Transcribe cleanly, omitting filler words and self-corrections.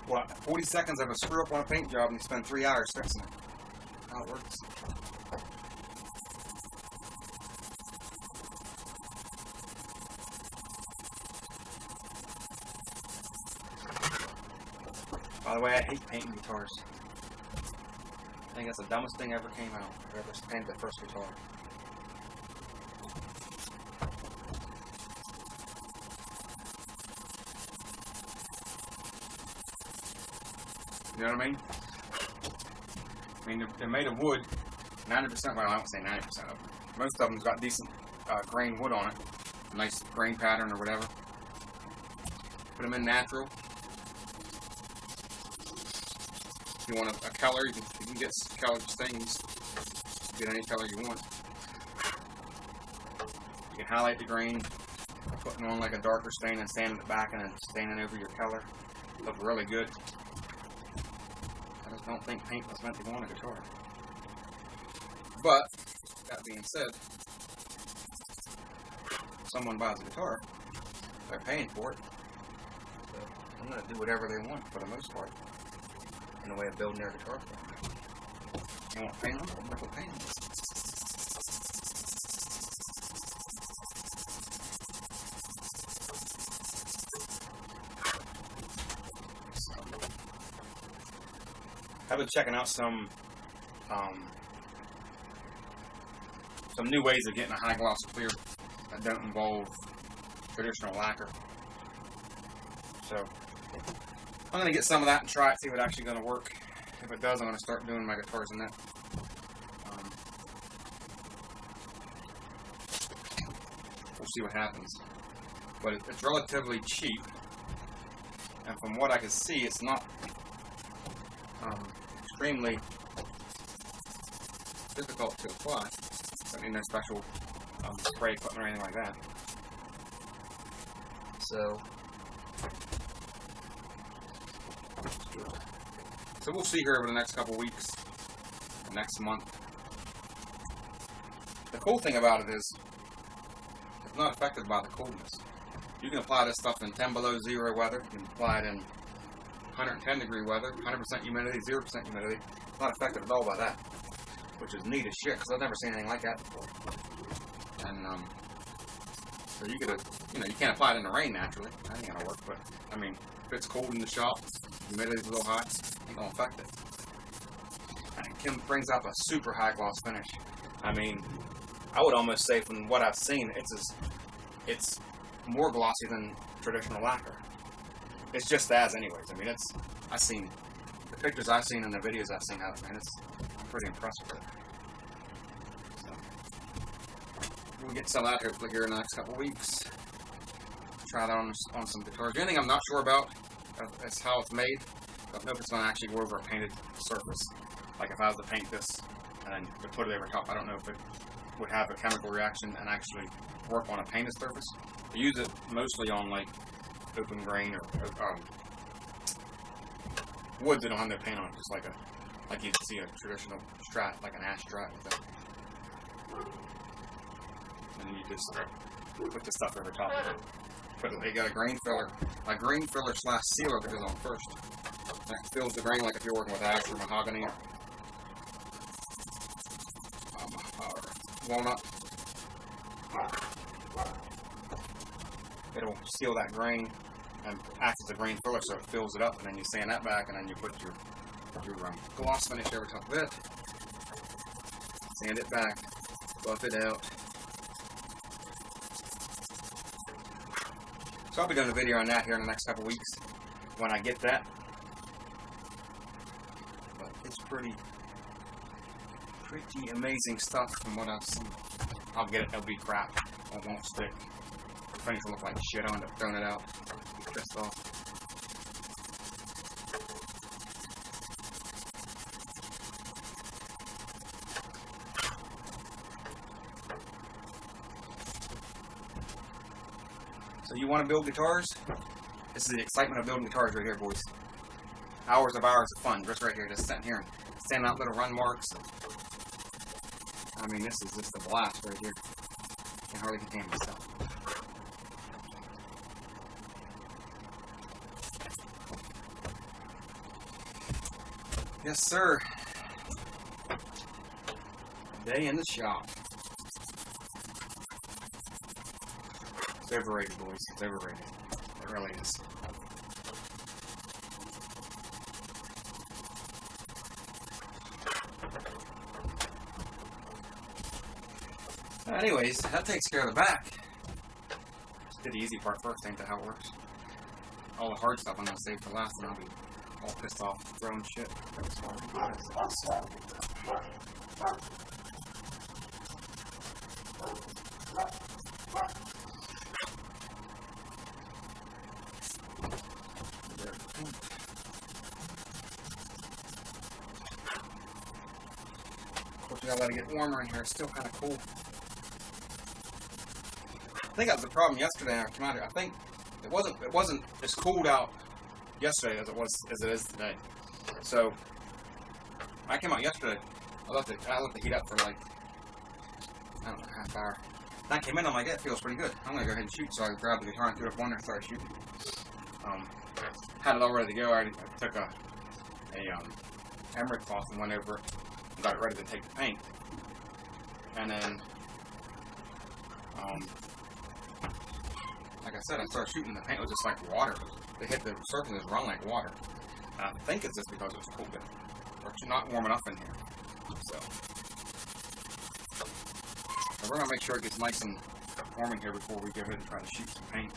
What, 40 seconds of a screw up on a paint job and you spend 3 hours fixing it. How it works. By the way, I hate painting guitars. I think that's the dumbest thing ever came out. I ever painted the first guitar. You know what I mean? I mean, they're made of wood. 90%, well, I won't say 90% of them. Most of them's got decent grain wood on it. A nice grain pattern or whatever. Put them in natural. If you want a color, you can get colored stains. Get any color you want. You can highlight the grain, putting on like a darker stain and sanding it back and then staining over your color. Look really good. I just don't think paint was meant to go on a guitar. But, that being said, if someone buys a guitar, they're paying for it. So I'm going to do whatever they want for the most part in the way of building their guitar for them. You want to paint them? I'm going to go paint them. I've been checking out some new ways of getting a high gloss clear that don't involve traditional lacquer. So I'm going to get some of that and try it, see if it's actually going to work. If it does, I'm going to start doing my guitars in that. We'll see what happens. But it's relatively cheap, and from what I can see, it's not extremely difficult to apply. Don't need no special spray equipment or anything like that. So we'll see here over the next couple weeks, the next month. The cool thing about it is it's not affected by the coldness. You can apply this stuff in 10 below zero weather. You can apply it in 110 degree weather, 100% humidity, 0% humidity. It's not affected at all by that, which is neat as shit because I've never seen anything like that before. And so you could, you can't apply it in the rain naturally. That ain't gonna work. But I mean, if it's cold in the shop, humidity's a little high, it ain't gonna affect it. And it brings out a super high gloss finish. I mean, I would almost say from what I've seen, it's more glossy than traditional lacquer. It's just as anyways. I mean, I've seen the pictures I've seen and the videos I've seen of it, man. I'm pretty impressed with it. So we'll get some out here in the next couple weeks. Try that on some guitars. The only thing I'm not sure about is how it's made. I don't know if it's going to actually go over a painted surface. Like if I was to paint this and then to put it over top, I don't know if it would have a chemical reaction and actually work on a painted surface. I use it mostly on like open grain or wood that don't have no paint on it, just like you'd see a traditional Strat, like an ash Strat with that. And you just put the stuff over top of it. They got a grain filler / sealer that goes on first. That fills the grain like if you're working with ash or mahogany or walnut. It'll seal that grain and act as a grain filler, so it fills it up, and then you sand that back, and then you put your gloss finish over top of it. Sand it back, buff it out. So I'll be doing a video on that here in the next couple weeks when I get that. It's pretty amazing stuff from what I've seen. I'll get it, it'll be crap. It won't stick. The finish will look like shit. I'll end up throwing it out. Be pissed off. So you want to build guitars? This is the excitement of building guitars right here, boys. Hours of fun, just right here, just sitting here and standing out little run marks. I mean, this is just a blast right here. Can hardly contain myself. Yes, sir. A day in the shop. It's overrated, boys. It's overrated. It really is. Anyways, that takes care of the back. Just did the easy part first, ain't that how it works? All the hard stuff I'm gonna save for last, and I'll be all pissed off throwing shit. Of course, we gotta let it get warmer in here. It's still kind of cool. I think that was the problem yesterday. I came out here. I think it wasn't as cooled out yesterday as it is today. So I came out yesterday. I left the heat up for like, I don't know, half hour. And I came in. I'm like, it feels pretty good. I'm gonna go ahead and shoot. So I grabbed the guitar and threw it up on there and started shooting. Had it all ready to go. I took a emery cloth and went over it and got it ready to take the paint. And then like I said, I started shooting, the paint was just like water. It hit the surface and just run like water. And I think it's just because it was cold or it's not warm enough in here. So we're gonna make sure it gets nice and warm in here before we go ahead and try to shoot some paint.